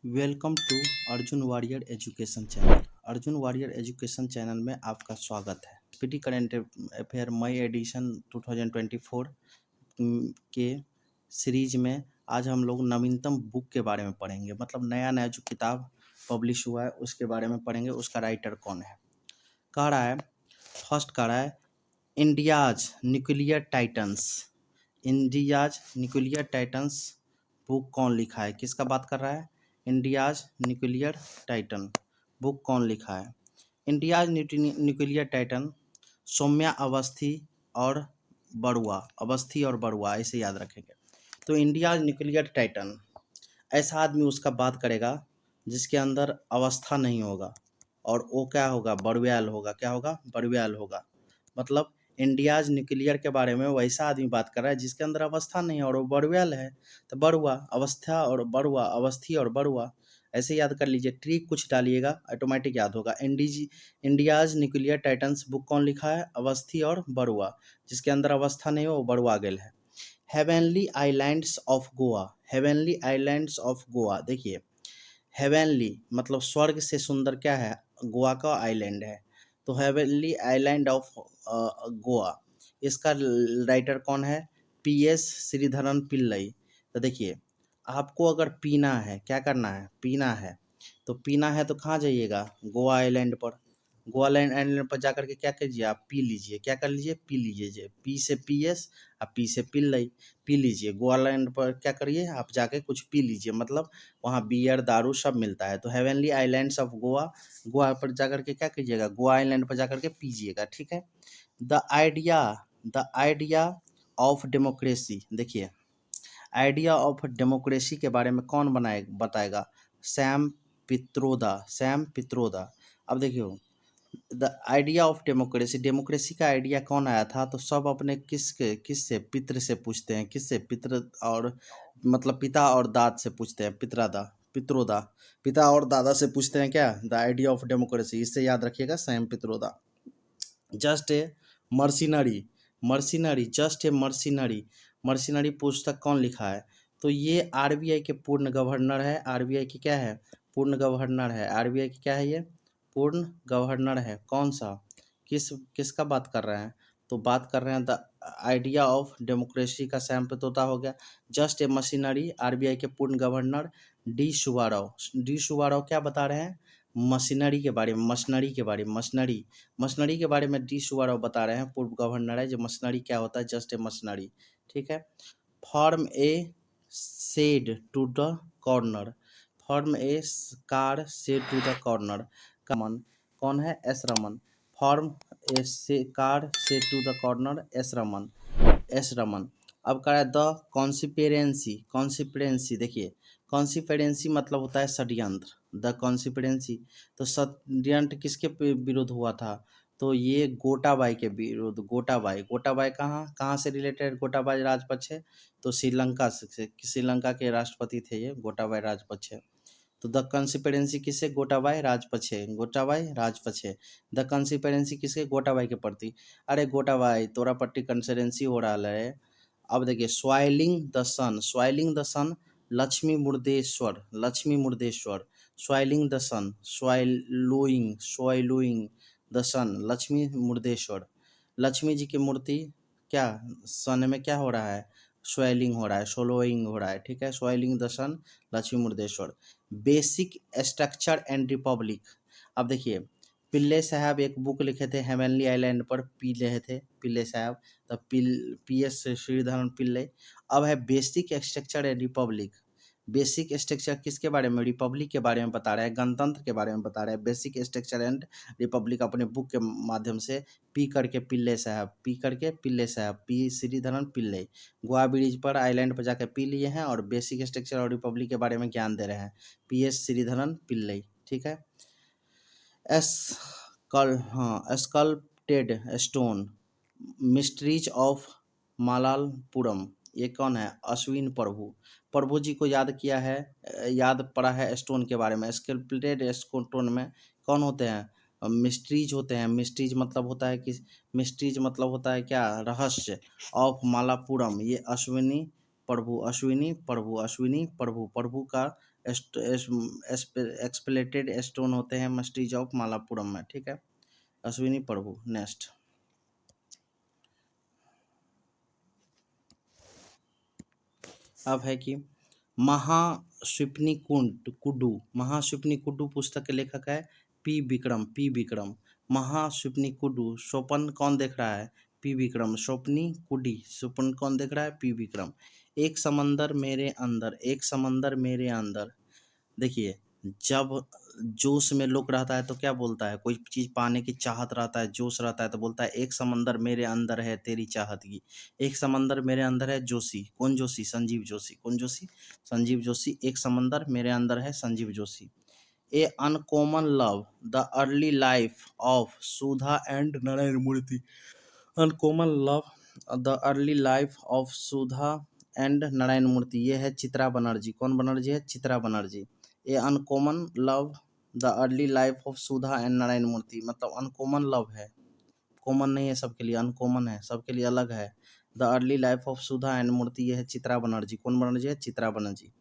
Welcome to Arjun Warrior education channel. Arjun Warrior education channel में आपका स्वागत है। PT current affair May edition 2024 के सीरीज में आज हम लोग नवीनतम बुक के बारे में पढ़ेंगे। मतलब नया जो किताब पब्लिश हुआ है उसके बारे में पढ़ेंगे। उसका राइटर कौन है। कह रहा है, फर्स्ट कह रहा है India's nuclear titans. India's nuclear titans book कौन लिखा है, किसका बात कर रहा है। इंडियाज न्यूक्लियर टाइटन बुक कौन लिखा है। India's nuclear titan Saumya Awasthi और बड़ुआ ऐसे याद रखेंगे। तो इंडियाज न्यूक्लियर टाइटन ऐसा आदमी उसका बात करेगा जिसके अंदर अवस्था नहीं होगा और वो क्या होगा, बड़ुयाल होगा। क्या होगा, बड़ुयाल होगा। मतलब इंडियाज न्यूक्लियर के बारे में वैसा आदमी बात कर रहा है जिसके अंदर अवस्था नहीं है और वो बड़ुयाल है। तो बड़ुआ, अवस्था और बड़ुआ, अवस्थी और बड़ुआ ऐसे याद कर लीजिए। ट्रिक कुछ डालिएगा, ऑटोमेटिक याद होगा। इंडियाज न्यूक्लियर टाइटन्स बुक कौन लिखा है, अवस्थी और बड़ुआ। जिसके अंदर अवस्था नहीं हो वो बड़ुआ गेल है। Heavenly islands of Goa. Heavenly islands of Goa, देखिए हेवनली मतलब स्वर्ग से सुंदर क्या है, गोवा का आइलैंड है। तो हेवनली आइलैंड ऑफ गोवा, इसका राइटर कौन है, पीएस श्रीधरन पिल्लई। तो देखिए आपको अगर पीना है, क्या करना है, पीना है। तो पीना है तो कहाँ जाइएगा, गोवा आइलैंड पर। गोवा आइलैंड पर जाकर के क्या कीजिए, आप पी लीजिए। क्या कर लीजिए, पी लीजिए। पी से पीएस और पी से पिल्लई, पी लीजिए। गोवा आइलैंड पर क्या करिए, आप जाके कुछ पी लीजिए। मतलब वहाँ बियर दारू सब मिलता है। तो heavenly islands of Goa, Goa पर जाकर के क्या कीजिएगा, गोवा आइलैंड पर जाकर के पीजिएगा। ठीक है। द आइडिया ऑफ डेमोक्रेसी, देखिए आइडिया ऑफ डेमोक्रेसी के बारे में कौन बताएगा, सैम पित्रोदा। सैम पित्रोदा। अब देखियो the idea of democracy, democracy का आइडिया कौन आया था। तो सब अपने किससे, पितृ से पूछते हैं। किससे, पितृ और मतलब पिता और दाद से पूछते हैं। पित्रोदा, पिता और दादा से पूछते हैं क्या, द आइडिया ऑफ डेमोक्रेसी। इससे याद रखिएगा, Sam Pitroda. Just a mercenary, just a mercenary पुस्तक कौन लिखा है। तो ये आरबीआई के पूर्ण गवर्नर है। आरबीआई की क्या है, पूर्ण गवर्नर है। आरबीआई की क्या है, ये पूर्ण गवर्नर है। कौन सा, किसका बात कर रहे हैं, तो बात कर रहे हैं द आइडिया ऑफ डेमोक्रेसी का सैम पित्रोदा हो गया। जस्ट ए मशीनरी, आरबीआई के पूर्ण गवर्नर डी सुब्बाराव क्या बता रहे हैं, मशीनरी के बारे में, मशीनरी के बारे में डी सुब्बाराव बता रहे हैं, पूर्व गवर्नर है। जो मशीनरी क्या होता है, जस्ट ए मशीनरी। ठीक है। Form a said to the corner, form a car said to the corner. Come on कौन है, एस रमन। फॉर्म ए से car said to the corner, S Raman. अब कह रहा है द कॉन्सिपरेंसी, देखिए कॉन्सिपरेंसी मतलब होता है षड्यंत्र। द कॉन्सिपरेंसी, तो षड्यंत्र किसके विरुद्ध हुआ था, तो ये गोटाबाई के विरुद्ध। गोटाबाई कहाँ कहाँ से रिलेटेड, गोटाबाई राजपक्षे, तो श्रीलंका के राष्ट्रपति थे ये गोटाबाई राजपक्षे। तो द कंसिपरेंसी किससे, गोटाबाई राजपक्षे। द कंसिपरेंसी किसके, गोटाबाई के प्रति। अरे गोटाबाई तोरा पट्टी कंसिपरेंसी हो रहा है। अब देखिए swallowing the sun, Lakshmi Murdeshwar, swallowing the sun, swallowing the sun, Lakshmi Murdeshwar. Lakshmi ji की मूर्ति क्या, सन में क्या हो रहा है, स्वेलिंग हो रहा है, सोलोइंग हो रहा है। ठीक है, swallowing the sun, Lakshmi Murdeshwar. Basic structure and republic. अब देखिए पिल्ले साहब एक बुक लिखे थे हेवनली आइलैंड पर, पी रहे थे पिल्ले साहब। तो पीएस श्रीधरन पिल्ले। अब है basic structure and Republic. Basic structure किसके बारे में, रिपब्लिक के बारे में बता रहे हैं, गणतंत्र के बारे में बता रहे हैं। बेसिक स्ट्रक्चर एंड रिपब्लिक अपने बुक के माध्यम से पी करके पिल्ले साहब, पी श्रीधरन पिल्ले गोवा ब्रिज पर आइलैंड पर जाकर पी लिए हैं और बेसिक स्ट्रक्चर और रिपब्लिक के बारे में ज्ञान दे रहे हैं, पीएस श्रीधरन पिल्ले। ठीक है। स्कल्प्टेड स्टोन, मिस्ट्रीज ऑफ मालालपुरम, ये कौन है, अश्विन प्रभु जी को याद किया है, याद पड़ा है स्टोन के बारे में। स्कल्प्टेड स्टोन में कौन होते हैं, मिस्ट्रीज होते हैं। मिस्ट्रीज मतलब होता है कि, मिस्ट्रीज मतलब होता है क्या, रहस्य। ऑफ मालापुरम, ये अश्विनी प्रभु का एक्सप्लेटेड स्टोन होते हैं मस्टिज ऑफ मालापुरम में, ठीक है। अश्विनी प्रभु। नेक्स्ट, अब है कि महाशिपनी कुड्डू पुस्तक के लेखक है पी विक्रम। महाशिपनी कुड्डू स्वप्न कौन देख रहा है? पी विक्रम। स्वप्नी कुडी स्वप्न कौन देख रहा है? पी विक्रम। एक समंदर मेरे अंदर। देखिए, जब जोश में लोग रहता है तो क्या बोलता है? कोई चीज़ पाने की चाहत रहता है, जोश रहता है तो बोलता है एक समंदर मेरे अंदर है तेरी चाहत की। एक समंदर मेरे अंदर है जोशी। कौन जोशी? संजीव जोशी। कौन जोशी? संजीव जोशी। एक समंदर मेरे अंदर है Sanjeev Joshi. A uncommon love the early life of Sudha and Narayana Murthy. Uncommon love the early life of Sudha and Narayana Murthy. ये है चित्रा बनर्जी। कौन बनर्जी है? Chitra Banerjee. A uncommon love the early life of Sudha and Narayana Murthy, मतलब अनकॉमन लव है, कॉमन नहीं है सबके लिए, अनकॉमन है, सबके लिए अलग है। The early life of Sudha and Murthy, ये है चित्रा बनर्जी। कौन बनर्जी है? चित्रा बनर्जी।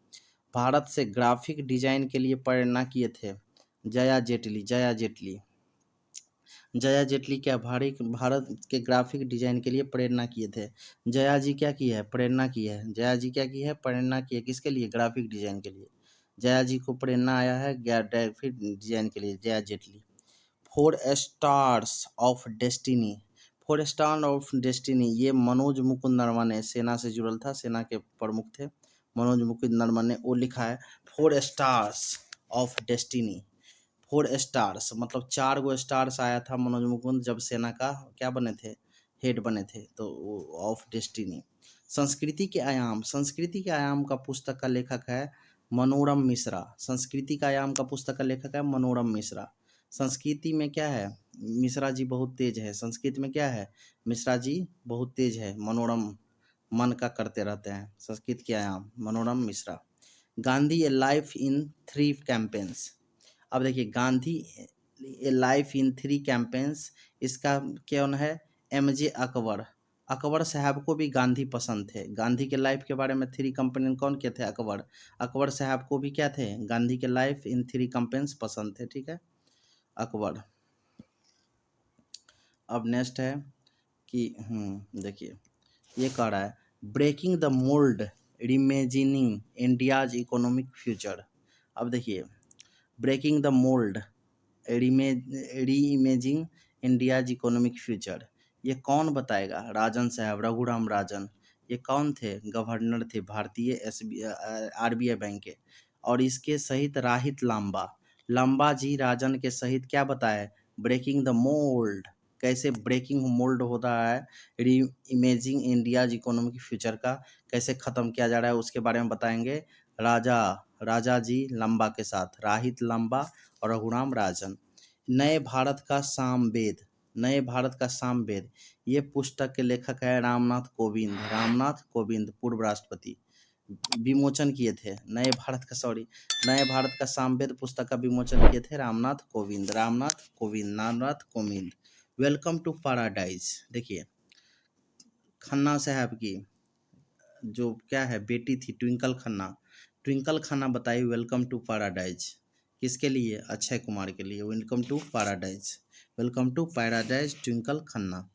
भारत से ग्राफिक डिजाइन के लिए प्रेरणा किए थे जया जेटली। जया जेटली क्या भारत के ग्राफिक डिजाइन के लिए प्रेरणा किए थे? जया जी क्या की है? प्रेरणा की है। जया जी क्या की है? प्रेरणा की है। किसके लिए? ग्राफिक डिजाइन के लिए। जया जी को प्रेरणा आया है ग्राफिक डिजाइन के लिए, Jaya Jaitley. Four stars of destiny. Four star of destiny, ये मनोज मुकुंद नरवणे, सेना से जुड़ल था, सेना के प्रमुख थे मनोज मुकुंद नरवणे, वो लिखा है four stars of destiny. Four stars मतलब 4 गो स्टार्स आया था मनोज मुकुंद जब सेना का क्या बने थे? हेड बने थे, तो ऑफ डेस्टिनी। संस्कृति के आयाम का पुस्तक का लेखक है मनोरम मिश्रा। संस्कृति का आयाम का पुस्तक का लेखक है मनोरम मिश्रा। संस्कृति में क्या है? मिश्रा जी बहुत तेज है। संस्कृति में क्या है? मिश्रा जी बहुत तेज है। मनोरम मन का करते रहते हैं। संस्कृत के आयाम मनोरम मिश्रा। गांधी ए लाइफ इन 3 कैंपेन्स। अब देखिए, गांधी ए लाइफ इन 3 कैंपेन्स, इसका कौन है? एमजे अकबर। अकबर साहब को भी गांधी पसंद थे। गांधी के लाइफ के बारे में 3 कैंपेन कौन के थे? अकबर। अकबर साहब को भी क्या थे? गांधी के लाइफ इन 3 कैंपेन्स पसंद थे, ठीक है, अकबर। अब नेक्स्ट है कि देखिए, ये कह रहा है breaking the mould reimagining India's economic future. अब देखिए, breaking the mould reimaging India's economic future, ये कौन बताएगा? राजन साहब, रघुराम राजन। ये कौन थे? गवर्नर थे भारतीय आरबीआई बैंक के। और इसके सहित राहित लांबा जी राजन के सहित क्या बताए? ब्रेकिंग द मोल्ड, कैसे ब्रेकिंग मोल्ड हो रहा है री इमेजिंग इंडियाज इकोनॉमिक फ्यूचर का, कैसे ख़त्म किया जा रहा है, उसके बारे में बताएंगे राजा जी लंबा के साथ, राहित लंबा और रघुराम राजन। नए भारत का सामवेद, ये पुस्तक के लेखक है रामनाथ कोविंद पूर्व राष्ट्रपति, विमोचन किए थे। नए भारत का सामवेद पुस्तक का विमोचन किए थे Ramnath Kovind. Welcome to paradise. देखिए, खन्ना साहब की जो क्या है बेटी थी ट्विंकल खन्ना बताई वेलकम टू पैराडाइज किसके लिए? अक्षय कुमार के लिए। Welcome to paradise Twinkle Khanna.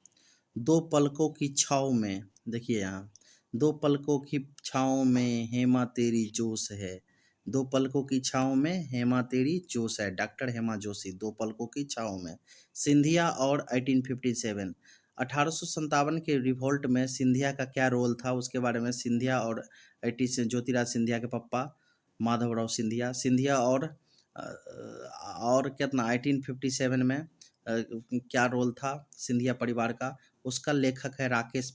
दो पलकों की छाँव में, देखिए यहाँ, दो पलकों की छाँव में हेमा तेरी जोश है। दो पलकों की छाँव में हेमा तेरी जोश है, डॉक्टर हेमा जोशी। दो पलकों की छाँव में। सिंधिया और 1857, 1857 के रिवोल्ट में सिंधिया का क्या रोल था, उसके बारे में। सिंधिया और ज्योतिराज सिंधिया के पापा माधवराव सिंधिया और कितना 1857 में क्या रोल था सिंधिया परिवार का, उसका लेखक है राकेश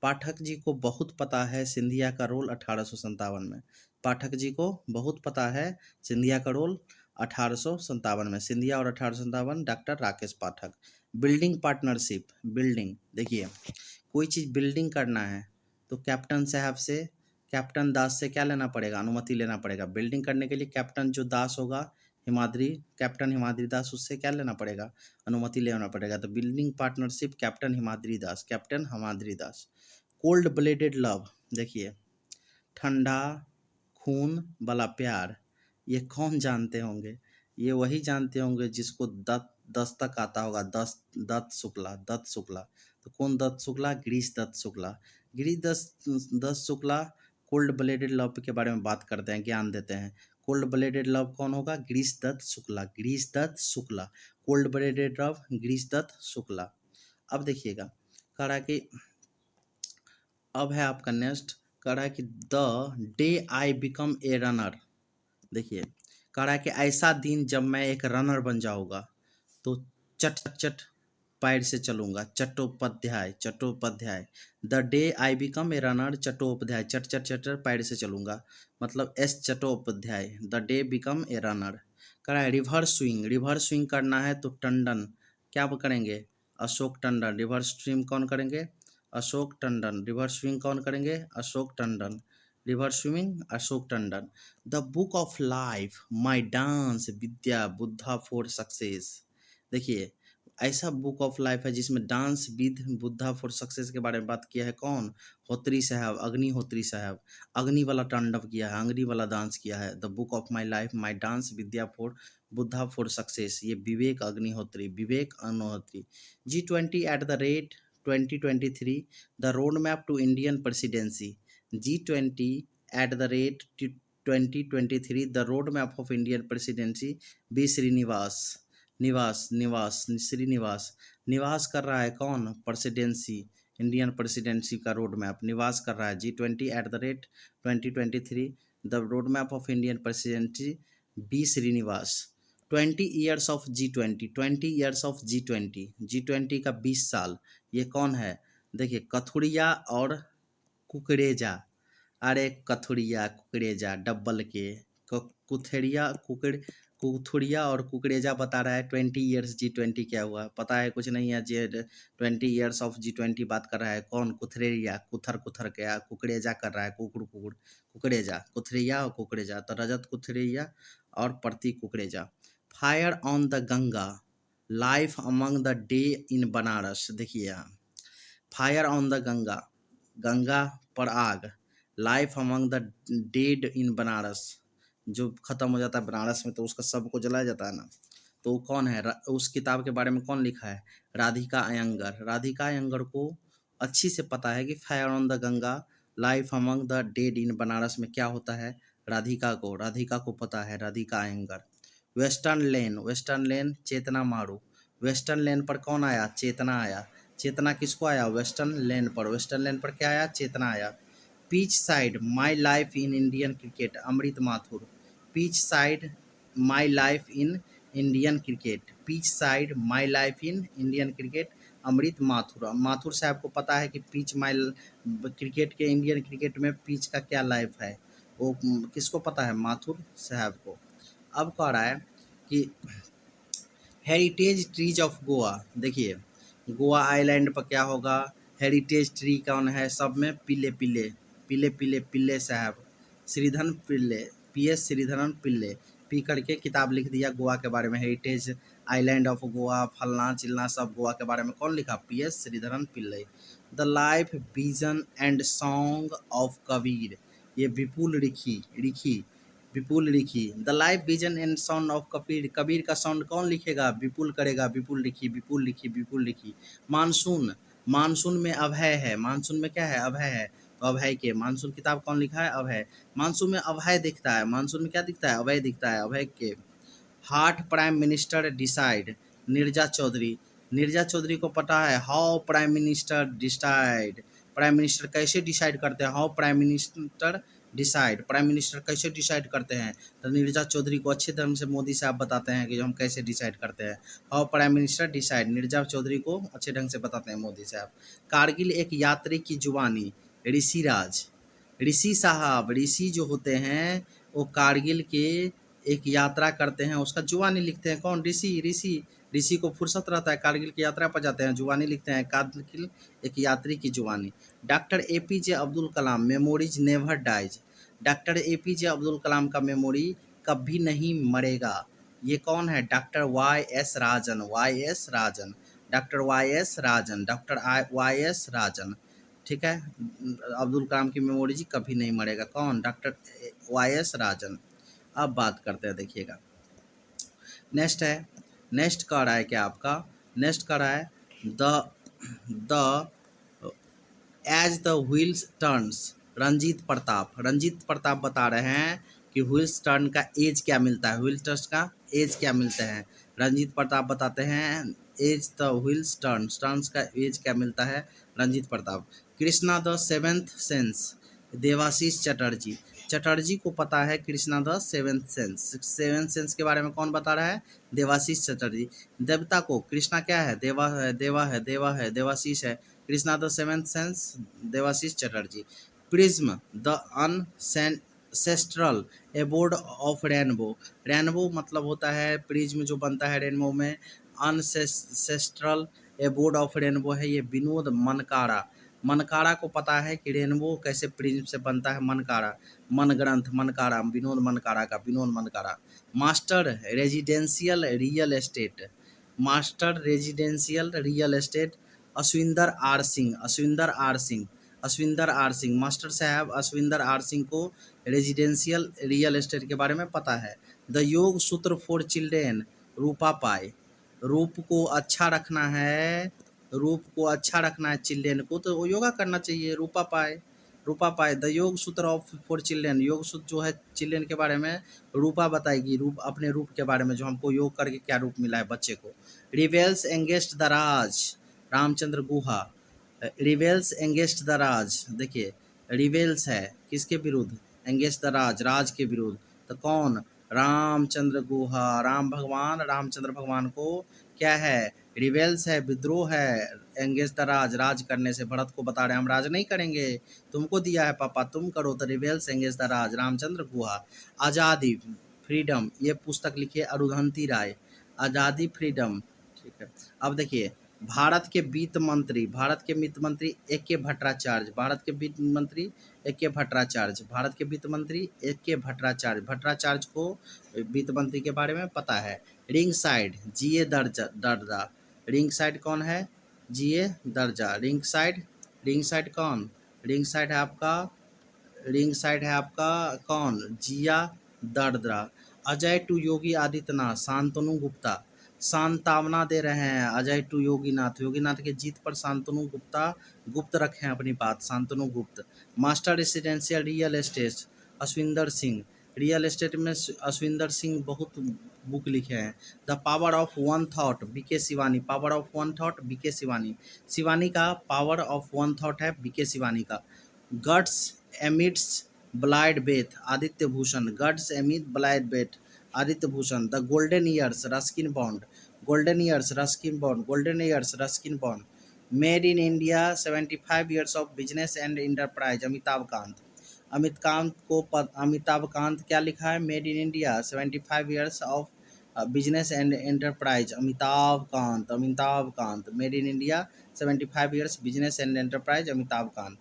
पाठक जी को बहुत पता है सिंधिया का रोल 1857 में। पाठक जी को बहुत पता है सिंधिया का रोल 1857 में। सिंधिया और 1857, डॉक्टर राकेश पाठक। बिल्डिंग पार्टनरशिप, देखिए, कोई चीज़ बिल्डिंग करना है तो कैप्टन दास से क्या लेना पड़ेगा? अनुमति लेना पड़ेगा। बिल्डिंग करने के लिए कैप्टन जो दास होगा, कैप्टन हिमाद्री दास, उससे क्या लेना पड़ेगा? अनुमति लेना पड़ेगा। तो बिल्डिंग पार्टनरशिप कैप्टन हिमाद्री दास। कोल्ड ब्लेडेड लव, देखिए, ठंडा खून वाला प्यार, ये कौन जानते होंगे? ये वही जानते होंगे जिसको दत्त दस्तक आता होगा, दत्त शुक्ला, दत्त शुक्ला। तो कौन Dutt Shukla? Girish Dutt Shukla. Girish Dutt Shukla cold blooded love के बारे में बात करते हैं, ज्ञान देते हैं। कोल्ड ब्लेडेड लव कौन होगा? Girish Dutt Shukla, Girish Dutt Shukla. Cold blooded love Girish Dutt Shukla. अब देखिएगा, कह रहा है कि अब है आपका नेक्स्ट, कह रहा है कि the day I become a runner. देखिए, कह रहा है कि ऐसा दिन जब मैं एक रनर बन जाऊंगा तो चट चट पैर से चलूंगा। Chattopadhyay, Chattopadhyay. The day I become a runner, Chattopadhyay, चट चट चट चट पैर से चलूंगा, मतलब S Chattopadhyay. The day become a runner. कह रहा है रिवर्स स्विंग, रिवर्स स्विंग करना है तो टंडन, क्या करेंगे? अशोक टंडन। रिवर्स स्विंग कौन करेंगे? अशोक टंडन। रिवर्स स्विंग कौन करेंगे? Ashok Tandon. Reverse swimming Ashok Tandon. The book of life, my dance Vidya Buddha for success. देखिए, ऐसा बुक ऑफ लाइफ है जिसमें dance with Buddha for success के बारे में बात किया है। कौन? होत्री साहब, अग्निहोत्री साहब। अग्नि वाला तांडव किया है, अग्नि वाला डांस किया है। The book of my life, my dance with a for Buddha for success, ये Vivek Agnihotri, Vivek Agnihotri. G20 @2023, the road map to Indian presidency. G20 @2023, the road map of Indian presidency. B Srinivas, Srinivas निवास कर रहा है। कौन? प्रेसिडेंसी, इंडियन प्रेसिडेंसी का रोड मैप निवास कर रहा है। G20 @2023, the road map of Indian presidency. B Srinivas. 20 years of G20, 20 years of G20 का 20 साल। ये कौन है? देखिए, कथुरिया और कुकरेजा। अरे कथुरिया कुकरेजा डबल के, कुथेरिया कुथुरिया और कुकरेजा बता रहा है 20 ईयर्स G20 क्या हुआ, पता है कुछ नहीं है। जे 20 ईयर्स ऑफ G20 बात कर रहा है। कौन? कुथरेरिया, कुथर कुथर क्या, कुकरेजा कर रहा है, कुकुड़ कुकुड़, कुकरेजा, कुथरेरिया और कुकरेजा। तो रजत कुथरेरिया और Prateek Kukreja. Fire on the Ganga, life among the day in Banaras. देखिए यहाँ, fire on the Ganga, Ganga पर आग। Life among the dead in Banaras, जो खत्म हो जाता है बनारस में तो उसका सबको जलाया जाता है ना। तो वो कौन है? उस किताब के बारे में कौन लिखा है? राधिका अयंगर। राधिका अयंगर को अच्छी से पता है कि fire on the Ganga, life among the dead in Banaras में क्या होता है। राधिका को पता है, Radhika Iyengar. Western lane, western lane Chetna Maru. Western लेन पर कौन आया? चेतना आया। चेतना किसको आया? वेस्टर्न लेन पर। वेस्टर्न लेन पर क्या आया? चेतना आया। Pitch side, my life in Indian cricket, Amrit Mathur. Pitch side, my life in Indian cricket. Pitch side, my life in Indian cricket, Amrit Mathur. Mathur साहब को पता है कि पिच माई क्रिकेट के, इंडियन क्रिकेट में पिच का क्या लाइफ है, वो किसको पता है? माथुर साहब को। अब कह रहा है कि हेरिटेज ट्रीज ऑफ गोवा। देखिए, गोवा आइलैंड पर क्या होगा? हेरिटेज ट्री कौन है? सब में पीले पीले पीले पीले पिल्ले साहब, श्रीधरन पिल्ले, PS श्रीधरन पिल्ले। पी करके किताब लिख दिया गोवा के बारे में। हेरिटेज आइलैंड ऑफ गोवा, फलना चिलना सब गोवा के बारे में कौन लिखा? PS Sreedharan Pillai. The life vision and song of Kabir, ये विपुल लिखी। The life vision and sound of Kabir, Kabir का साउंड कौन लिखेगा? विपुल करेगा। विपुल लिखी। मानसून, मानसून में अभय है। मानसून में क्या है? अभय है। तो अभय के, मानसून किताब कौन लिखा है? अभय। मानसून में अभय दिखता है। मानसून में क्या दिखता है? अभय दिखता है। अभय के। Heart prime minister decide, Neerja Chaudhary. Neerja Chaudhary को पता है how prime minister decide, prime minister कैसे डिसाइड करते हैं। How prime minister decide, prime minister कैसे डिसाइड करते हैं। तो नीरजा चौधरी को अच्छे ढंग से मोदी साहब बताते हैं कि हम कैसे डिसाइड करते हैं। How prime minister decide, Neerja Chaudhary को अच्छे ढंग से बताते हैं मोदी साहब। कारगिल एक यात्री की जुबानी, ऋषिराज। ऋषि साहब, ऋषि जो होते हैं वो कारगिल के एक यात्रा करते हैं, उसका जुबानी लिखते हैं। कौन? ऋषि को फुर्सत रहता है, कारगिल की यात्रा पर जाते हैं, जुबानी लिखते हैं। कारगिल एक यात्री की जुबानी। Doctor APJ Abdul Kalam, memories never dies. Doctor APJ Abdul Kalam का मेमोरी कभी नहीं मरेगा। ये कौन है? Doctor YS Rajan, doctor YS Rajan. ठीक है, अब्दुल कलाम की मेमोरी जी कभी नहीं मरेगा। कौन? डॉक्टर YS राजन। अब बात करते हैं, देखिएगा नेक्स्ट है, नेक्स्ट कह रहा है क्या आपका, नेक्स्ट कह रहा है the edge the wheels turns, Ranjit Pratap, Ranjit Pratap बता रहे हैं कि व्हील्स टर्न का एज क्या मिलता है, व्हील्स टर्न का एज क्या मिलते हैं। रंजीत प्रताप बताते हैं as the wheels turns, turns का एज क्या मिलता है, Ranjit Pratap. Krishna the seventh sense, Debashish Chatterjee, Chatterjee को पता है Krishna the seventh sense, seventh sense के बारे में कौन बता रहा है, देवाशीष चटर्जी। देवता को कृष्णा क्या है, देवा है, देवा है, देवा है, देवाशीष है, Krishna the seventh sense, Debashish Chatterjee. Prism the ancestral abode of rainbow, rainbow मतलब होता है प्रिज्म जो बनता है रेनबो में, अनसेस्ट्रल एबोर्ड ऑफ रेनबो है ये विनोद मनकारा, मनकारा को पता है कि रेनबो कैसे प्रिज्म से बनता है, मनकारा, मन ग्रंथ मनकारा, विनोद मनकारा का, Vinod Mankara. Master residential real estate, master residential real estate Ashwinder R Singh, Ashwinder R Singh, Ashwinder R Singh, master साहब अश्विंदर आर सिंह को रेजिडेंशियल रियल एस्टेट के बारे में पता है। द योग सूत्र फॉर चिल्ड्रेन रूपा पाई, रूप को अच्छा रखना है, रूप को अच्छा रखना है चिल्ड्रेन को, तो वो योगा करना चाहिए, रूपा पाए, रूपा पाए। द योग सूत्र ऑफ फॉर चिल्ड्रेन, योग सूत्र जो है चिल्ड्रेन के बारे में रूपा बताएगी, रूप अपने रूप के बारे में, जो हमको योग करके क्या रूप मिला है बच्चे को। Rebels against the Raj, Ramachandra Guha, rebels against the Raj, देखिए रिवेल्स है किसके विरुद्ध, एंगेस्ट द राज, राज के विरुद्ध, तो कौन, रामचंद्र गुहा, राम भगवान, रामचंद्र भगवान को क्या है, रिवेल्स है, विद्रोह है, एंगेस्ट द राज, राज करने से, भरत को बता रहे हैं हम राज नहीं करेंगे, तुमको दिया है पापा तुम करो, तो reveals against the Raj, Ramachandra गुहा। आज़ादी फ्रीडम, ये पुस्तक लिखी है अरुंधति राय, आज़ादी फ्रीडम, ठीक है। अब देखिए भारत के वित्त मंत्री, भारत के वित्त मंत्री ए.के. भट्टाचार्य, भारत के वित्त मंत्री ए.के. भट्टाचार्य, भारत के वित्त मंत्री ए.के. भट्टाचार्य, भट्टाचार्य को वित्त मंत्री के बारे में पता है। Ring side G.A.. दर्जा, रिंग साइड कौन है, जी.ए. दर्जा, रिंग साइड, रिंग साइड कौन, रिंग साइड है आपका, रिंग साइड है आपका कौन, जिया दर्जा। अजय टू योगी आदित्यनाथ, शांतनु गुप्ता, सांत्वना दे रहे हैं अजय टू योगीनाथ, योगीनाथ के जीत पर शांतनु गुप्ता गुप्त रखे हैं अपनी बात, Shantanu Gupt. Master residential real estate Ashwinder Singh, real estate में अश्विंदर सिंह बहुत बुक लिखे हैं। The power of one thought BK Shivani, power of one thought BK Shivani, Shivani का पावर ऑफ वन थॉट है बीके शिवानी का। Guts amidst bloodbath Aditya Bhushan, guts amidst bloodbath Aditya Bhushan. The golden years Ruskin Bond, golden years Ruskin Bond, golden years Ruskin Bond. Made in India 75 years of business and enterprise Amitabh Kant, Amitabh Kant क्या लिखा है, made in India 75 years of business and enterprise Amitabh Kant, Amitabh Kant, made in India 75 years business and enterprise Amitabh Kant.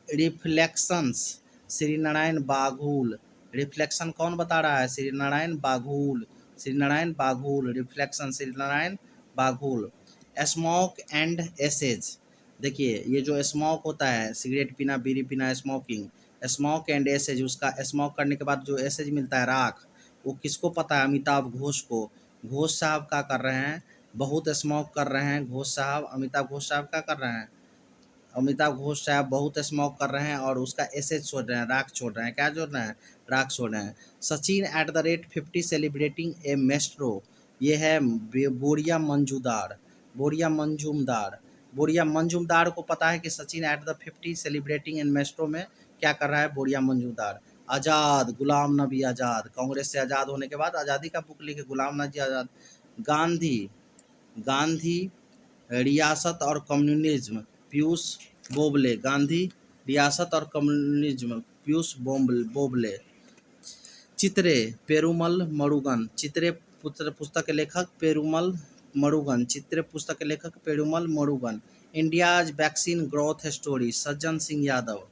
Reflections Shri Narayan Baghul, reflection कौन बता रहा है, Shri Narayan Baghul, Shri Narayan Baghul, reflection Shri Narayan Baghul. Smoke and ashes, देखिए ये जो स्मोक होता है सिगरेट पीना बीड़ी पीना स्मोकिंग, स्मोक एंड एसेज, उसका स्मोक करने के बाद जो एसेज मिलता है राख, वो किसको पता है, अमिताभ घोष को। घोष साहब क्या कर रहे हैं, बहुत स्मोक कर रहे हैं घोष साहब, अमिताभ घोष साहब क्या कर रहे हैं, अमिताभ घोष साहब बहुत स्मोक कर रहे हैं और उसका एसेज छोड़ रहे हैं, राख छोड़ रहे हैं, क्या छोड़ रहे हैं, राख छोड़ रहे हैं। Sachin at the rate 50 celebrating A maestro, ये है बोरिया मंजूदार, बोरिया मंजूमदार, बोरिया मंजूमदार को पता है कि Sachin at the 50 celebrating in maestro में क्या कर रहा है बोरिया मंजूमदार। आज़ाद गुलाम नबी आज़ाद, कांग्रेस से आज़ाद होने के बाद आज़ादी का बुक लिखे गुलाम नबी आज़ाद। गांधी, गांधी रियासत और कम्युनिज्म पीयूष बोबले, गांधी रियासत और कम्युनिज्म पीयूष बोबले। चित्रे पेरुमल मरुगन, चित्रे पुस्तक के लेखक पेरुमल मरुगन, चित्रे पुस्तक के लेखक Perumal Murugan. India's vaccine growth story Sajjan Singh Yadav,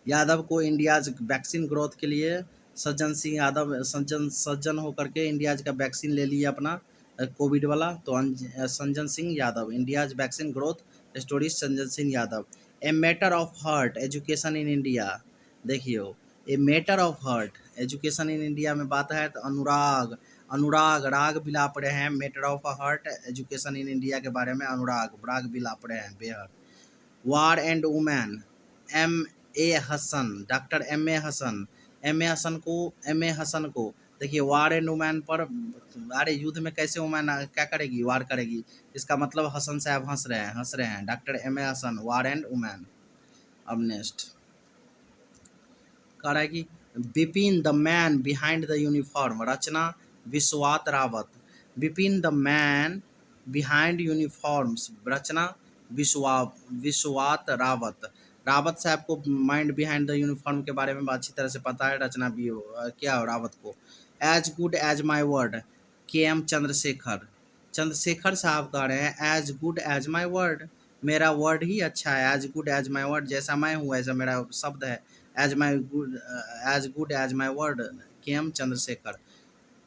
Yadav को इंडियाज वैक्सीन ग्रोथ के लिए सज्जन सिंह यादव सज्जन होकर के इंडियाज का वैक्सीन ले लिया अपना कोविड वाला, तो Sanjan Singh Yadav, India's vaccine growth story Sanjan Singh Yadav. A matter of heart education in India, देखियो a matter of heart. Education in India में बात है तो अनुराग, अनुराग राग बिलाप रहे हैं। Matter of heart education in India के बारे में अनुराग राग बिलाप रहे हैं बेहद। War and women, M A Hasan, doctor M A Hasan को देखिए वार एंड वुमेन पर, अरे युद्ध में कैसे वुमेन क्या करेगी, वार करेगी, इसका मतलब हसन साहब हंस रहे हैं। Doctor M A Hasan, war and women. अब नेक्स्ट कह रहा है कि Bipin the man behind the uniform, Rachna Vishwat Rawat. Bipin the man behind uniforms, Rachna Vishwat Rawat. Rawat साहब को माइंड बिहाइंड द यूनिफॉर्म के बारे में अच्छी तरह से पता है, रचना भी क्या रावत को। As good as my word, K M Chandrashekhar. Chandrashekhar साहब कह रहे हैं as good as my word, मेरा वर्ड ही अच्छा है। As good as my word, जैसा मैं हूँ ऐसा मेरा शब्द है। As good as my word, K M Chandrashekhar.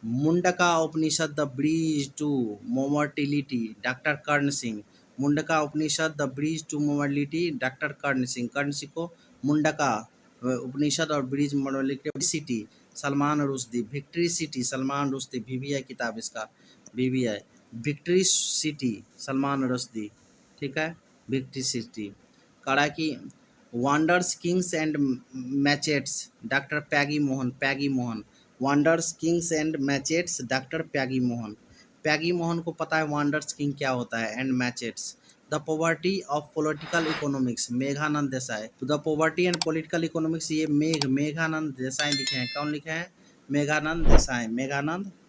Mundaka Upanishad the bridge to immortality, doctor Karan Singh. Mundaka Upanishad the bridge to immortality, doctor Karan Singh. Karan Singh को मुंडका उपनिषद और bridge immortality city, Salman Rushdie. Victory city, Salman Rushdie. VVI किताब इसका, VVI victory city, Salman Rushdie. ठीक है, विक्ट्री सिटी। करा कि wanderers kings and merchants, doctor Peggy Mohan. Wanderers kings and merchants, doctor Peggy Mohan. Peggy Mohan को पता है वंडर्स किंग क्या होता है and merchants. The poverty of political economics, Meghnad Desai. The poverty and political economics, ये मेघानंद देसाई लिखे हैं। कौन लिखे हैं? Meghnad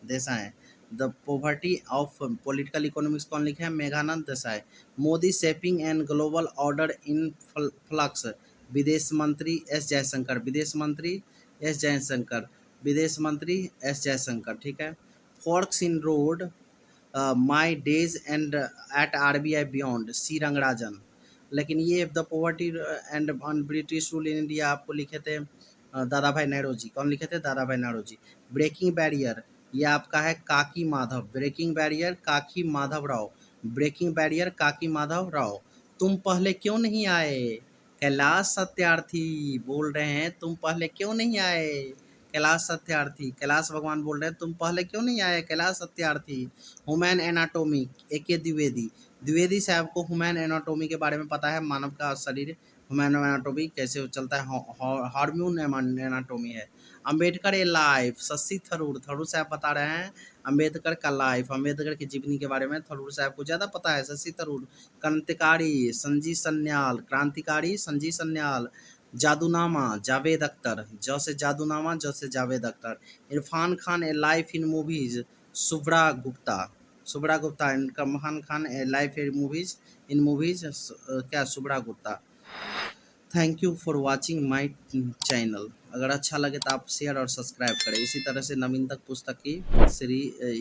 Desai. The poverty of political economics कौन लिखे हैं? Meghnad Desai. Modi shaping and global order in flux, विदेश मंत्री एस जयशंकर। विदेश जयशंकर, ठीक है। Forks in road, my days and at RBI beyond, C Rangarajan. लेकिन ये the poverty and British rule in India आपको लिखे थे दादा भाई नौरोजी। कौन लिखे थे? दादा भाई नौरोजी। ब्रेकिंग बैरियर, ये आपका है काकी माधव। ब्रेकिंग बैरियर काकी माधव राव। तुम पहले क्यों नहीं आए? कैलाश सत्यार्थी बोल रहे हैं तुम पहले क्यों नहीं आए? कैलाश भगवान बोल रहे हैं तुम पहले क्यों नहीं आए? Kailash Satyarthi. Human anatomy, AK Dwivedi साहब को ह्यूमन एनाटॉमी के बारे में पता है, मानव का शरीर ह्यूमन एनाटॉमी कैसे चलता है, हार्मोन एनाटॉमी है। अंबेडकर ए लाइफ, शशि थरूर साहब बता रहे हैं अंबेडकर का लाइफ, अंबेडकर की जीवनी के बारे में थरूर साहब को ज़्यादा पता है। शशि थरूर। क्रांतिकारी संजी सन्याल। जादूनामा जावेद अख्तर, जैसे जादूनामा जैसे Javed Akhtar. Irrfan Khan a life in movies, Shubhra Gupta. Irrfan Khan a life in movies क्या, Shubhra Gupta. Thank you for watching my channel. अगर अच्छा लगे तो आप शेयर और सब्सक्राइब करें। इसी तरह से नवीनतक पुस्तक की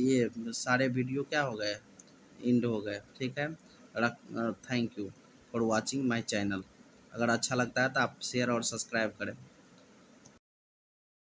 ये सारे वीडियो क्या हो गए, एंड हो गए, ठीक है। Thank you for watching my channel. अगर अच्छा लगता है तो आप शेयर और सब्सक्राइब करें।